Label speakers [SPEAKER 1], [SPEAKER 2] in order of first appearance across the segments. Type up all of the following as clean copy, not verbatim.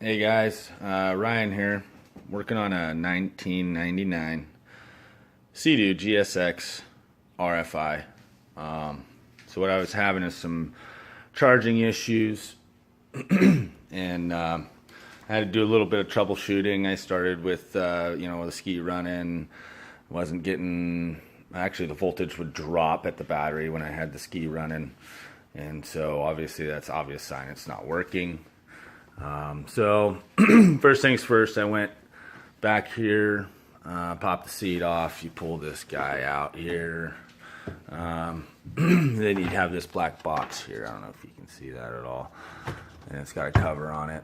[SPEAKER 1] Hey guys, Ryan here, working on a 1999 Sea Doo GSX RFI. So what I was having is some charging issues, and I had to do a little bit of troubleshooting. I started with the ski running, wasn't getting. Actually, the voltage would drop at the battery when I had the ski running, and so obviously that's an obvious sign it's not working. So first things first, I went back here, popped the seat off. You pull this guy out here. Then you have this black box here. I don't know if you can see that at all. And it's got a cover on it.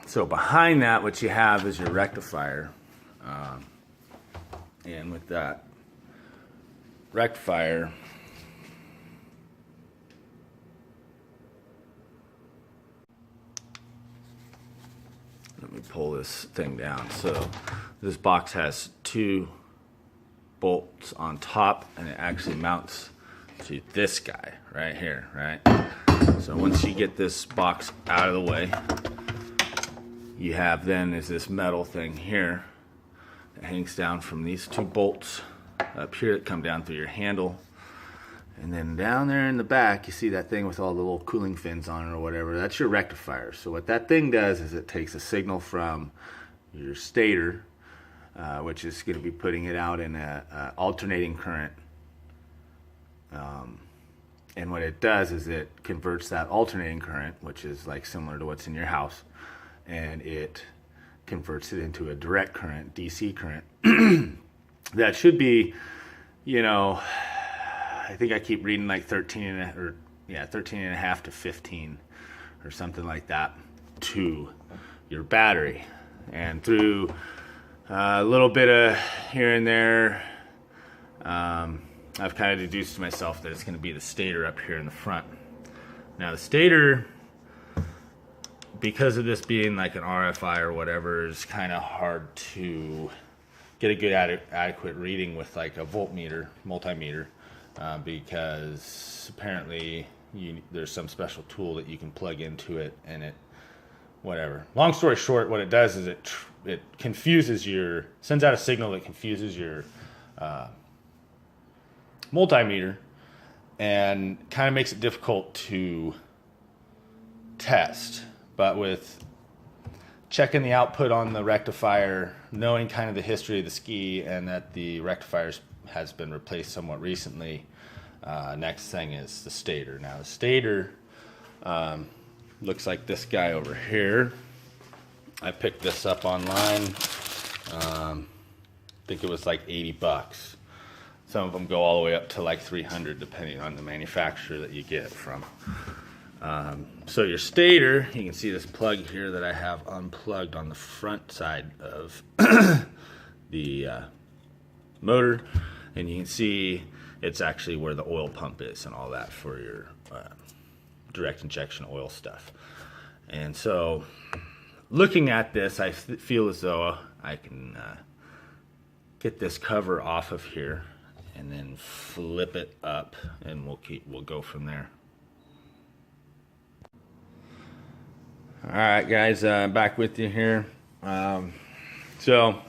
[SPEAKER 1] So behind that, what you have is your rectifier. And with that rectifier, let me pull this thing down. So this box has two bolts on top, and it actually mounts to this guy right here, right? So once you get this box out of the way, you have then is this metal thing here that hangs down from these two bolts up here that come down through your handle. And then down there in the back, you see that thing with all the little cooling fins on it or whatever. That's your rectifier. So what that thing does is it takes a signal from your stator, which is going to be putting it out in a alternating current. And what it does is it converts that alternating current, which is like similar to what's in your house, and it converts it into a direct current, DC current. That should be, I think I keep reading like 13 and a half to 15 or something like that to your battery. And through a little bit of here and there, I've kind of deduced to myself that it's going to be the stator up here in the front. Now the stator, because of this being like an RFI or whatever, is kind of hard to get a good adequate reading with like a voltmeter, multimeter. Because apparently there's some special tool that you can plug into it, and it, whatever. Long story short, what it does is it confuses sends out a signal that confuses your multimeter, and kind of makes it difficult to test. But with checking the output on the rectifier, knowing kind of the history of the ski, and that the rectifiers has been replaced somewhat recently. Next thing is the stator. Now the stator looks like this guy over here. I picked this up online. I think it was like $80. Some of them go all the way up to like $300 depending on the manufacturer that you get from. So your stator, you can see this plug here that I have unplugged on the front side of the motor. And you can see it's actually where the oil pump is and all that for your direct injection oil stuff. And so looking at this, I feel as though I can get this cover off of here and then flip it up, and we'll go from there. All right, guys, back with you here. So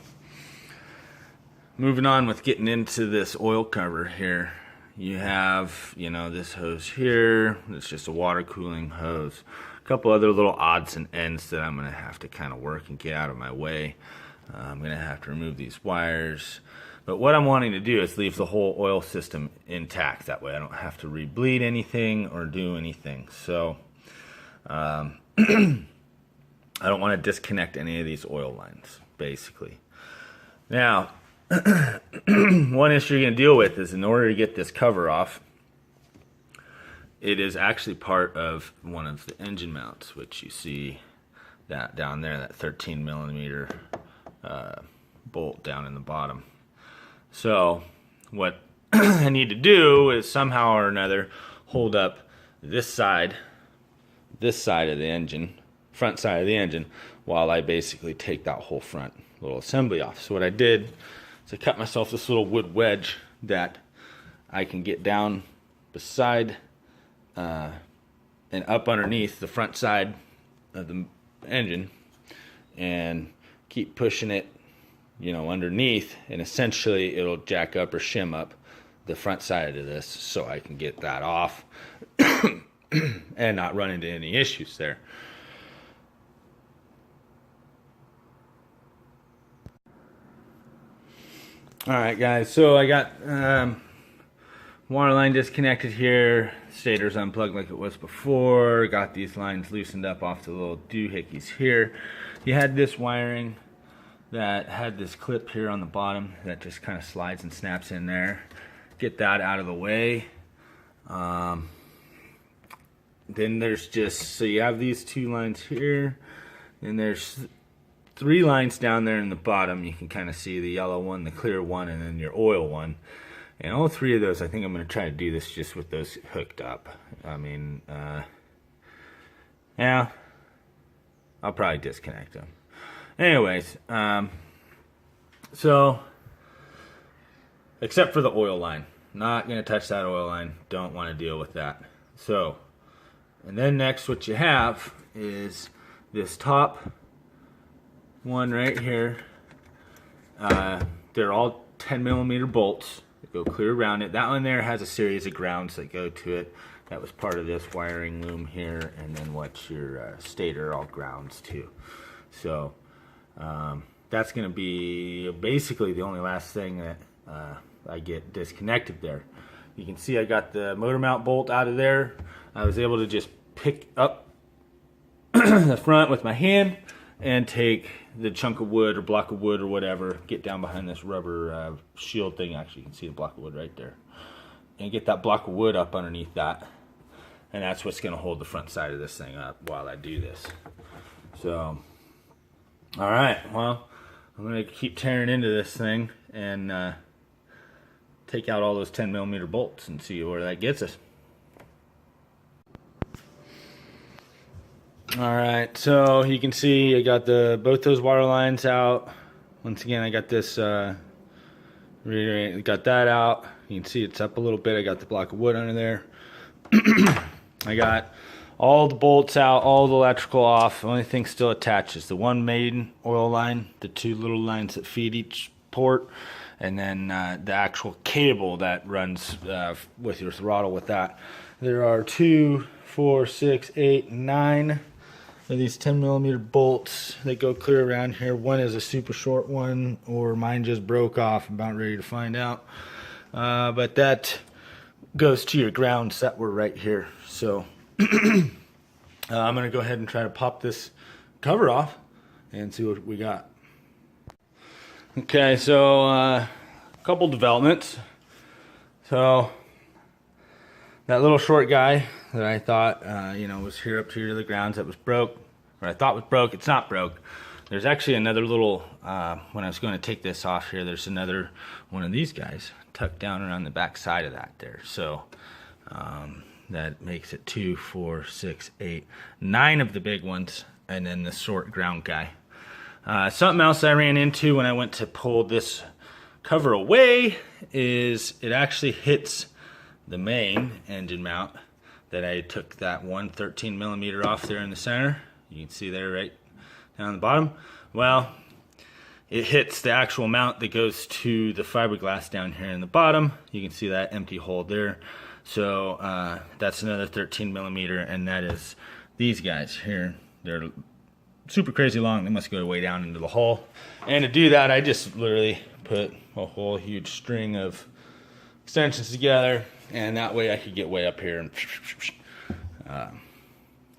[SPEAKER 1] moving on with getting into this oil cover here, you have, this hose here. It's just a water cooling hose. A couple other little odds and ends that I'm going to have to kind of work and get out of my way. I'm going to have to remove these wires. But what I'm wanting to do is leave the whole oil system intact. That way I don't have to rebleed anything or do anything. So I don't want to disconnect any of these oil lines, basically. Now, one issue you're going to deal with is, in order to get this cover off, it is actually part of one of the engine mounts, which you see that down there, that 13 millimeter bolt down in the bottom. So what I need to do is somehow or another hold up this side of the engine, front side of the engine, while I basically take that whole front little assembly off. So what I did is I cut myself this little wood wedge that I can get down beside and up underneath the front side of the engine and keep pushing it, you know, underneath, and essentially it'll jack up or shim up the front side of this so I can get that off and not run into any issues there. Alright guys, so I got water line disconnected here, stator's unplugged like it was before, got these lines loosened up off the little doohickeys here. You had this wiring that had this clip here on the bottom that just kind of slides and snaps in there. Get that out of the way. Then there's just, so you have these two lines here, and there's 3 lines down there in the bottom. You can kind of see the yellow one, the clear one, and then your oil one. And all 3 of those, I think I'm going to try to do this just with those hooked up. I mean, yeah, I'll probably disconnect them. Anyways, so, except for the oil line. Not going to touch that oil line. Don't want to deal with that. So, and then next what you have is this top one right here. They're all 10mm bolts that go clear around it. That one there has a series of grounds that go to it. That was part of this wiring loom here, and then what's your stator all grounds too. So that's going to be basically the only last thing that I get disconnected there. You can see I got the motor mount bolt out of there. I was able to just pick up the front with my hand and take the chunk of wood or block of wood or whatever, get down behind this rubber shield thing. Actually, you can see the block of wood right there, and get that block of wood up underneath that, and that's what's going to hold the front side of this thing up while I do this. So, all right, well, I'm going to keep tearing into this thing and take out all those 10mm bolts and see where that gets us. Alright, so you can see I got both those water lines out. Once again, I got this got that out. You can see it's up a little bit. I got the block of wood under there. I got all the bolts out, all the electrical off. The only thing still attached is the one main oil line, the 2 little lines that feed each port, and then the actual cable that runs with your throttle with that. There are 2, 4, 6, 8, 9 of these 10mm bolts that go clear around here. One is a super short one, or mine just broke off. I'm about ready to find out. But that goes to your grounds that were right here. So I'm going to go ahead and try to pop this cover off and see what we got. Okay, so a couple developments. So that little short guy that I thought, you know, was here up here to the grounds that was broke, or I thought was broke, it's not broke. There's actually another little, when I was going to take this off here, there's another one of these guys tucked down around the back side of that there. So that makes it 2, 4, 6, 8, 9 of the big ones, and then the short ground guy. Something else I ran into when I went to pull this cover away is it actually hits the main engine mount that I took that one 13mm off there in the center. You can see there right down the bottom. Well, it hits the actual mount that goes to the fiberglass down here in the bottom. You can see that empty hole there. So that's another 13mm, and that is these guys here. They're super crazy long. They must go way down into the hull. And to do that, I just literally put a whole huge string of extensions together, and that way I could get way up here and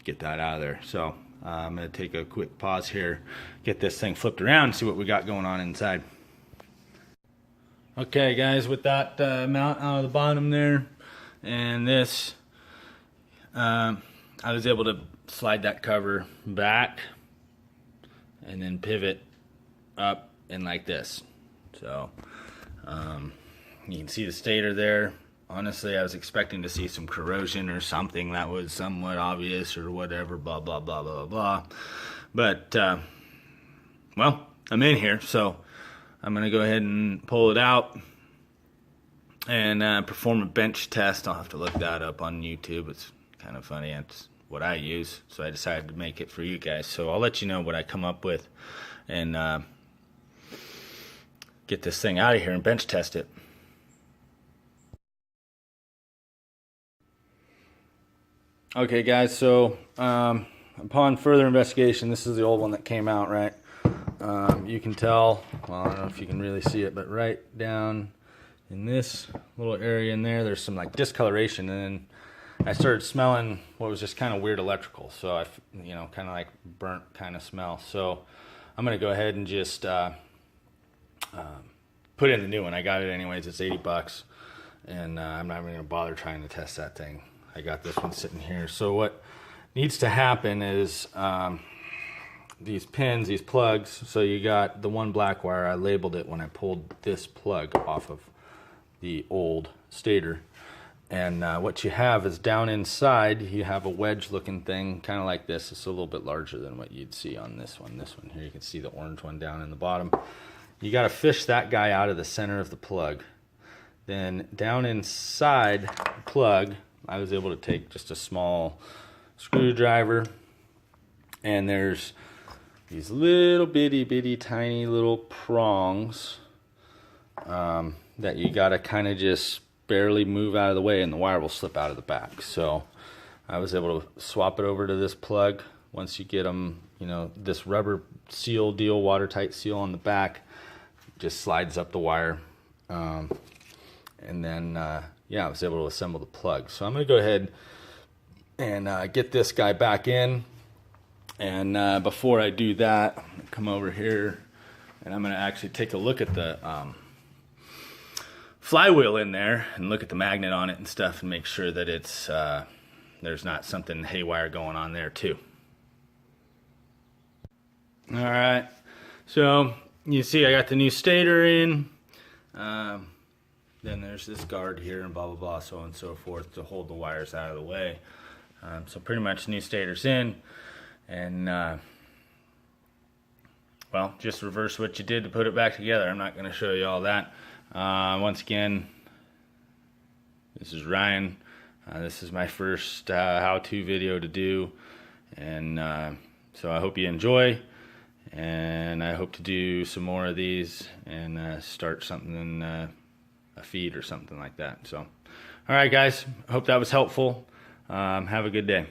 [SPEAKER 1] get that out of there. So I'm going to take a quick pause here, get this thing flipped around, and see what we got going on inside. Okay guys, with that mount out of the bottom there and this, I was able to slide that cover back and then pivot up and like this. So you can see the stator there. Honestly, I was expecting to see some corrosion or something that was somewhat obvious or whatever, blah blah blah blah blah. But well, I'm in here, so I'm gonna go ahead and pull it out and perform a bench test. I'll have to look that up on YouTube. It's kind of funny. It's what I use, so I decided to make it for you guys. So I'll let you know what I come up with and get this thing out of here and bench test it. Okay guys, so upon further investigation, this is the old one that came out, right? You can tell, well, I don't know if you can really see it, but right down in this little area in there, there's some like discoloration, and then I started smelling what was just kind of weird electrical. So I, kind of like burnt kind of smell. So I'm gonna go ahead and just put in the new one. I got it anyways. It's 80 bucks, and I'm not even gonna bother trying to test that thing. I got this one sitting here. So what needs to happen is these pins, these plugs. So you got the one black wire. I labeled it when I pulled this plug off of the old Stator. And what you have is down inside, you have a wedge looking thing, kind of like this. It's a little bit larger than what you'd see on this one. This one here, you can see the orange one down in the bottom. You got to fish that guy out of the center of the plug. Then down inside the plug, I was able to take just a small screwdriver, and there's these little bitty tiny little prongs that you got to kind of just barely move out of the way, and the wire will slip out of the back. So I was able to swap it over to this plug. Once you get them, this rubber seal deal, watertight seal on the back, just slides up the wire. And then, I was able to assemble the plug. So I'm going to go ahead and get this guy back in. And before I do that, I'm going to come over here and I'm going to actually take a look at the flywheel in there and look at the magnet on it and stuff, and make sure that it's there's not something haywire going on there too. All right, so you see I got the new Stator in. Then there's this guard here and blah blah blah, so on and so forth, to hold the wires out of the way. So pretty much new Stator's in, and well, just reverse what you did to put it back together. I'm not going to show you all that. Once again, this is Ryan. This is my first how-to video to do, and so I hope you enjoy, and I hope to do some more of these and start something, a feed or something like that. So, all right guys, I hope that was helpful. Have a good day.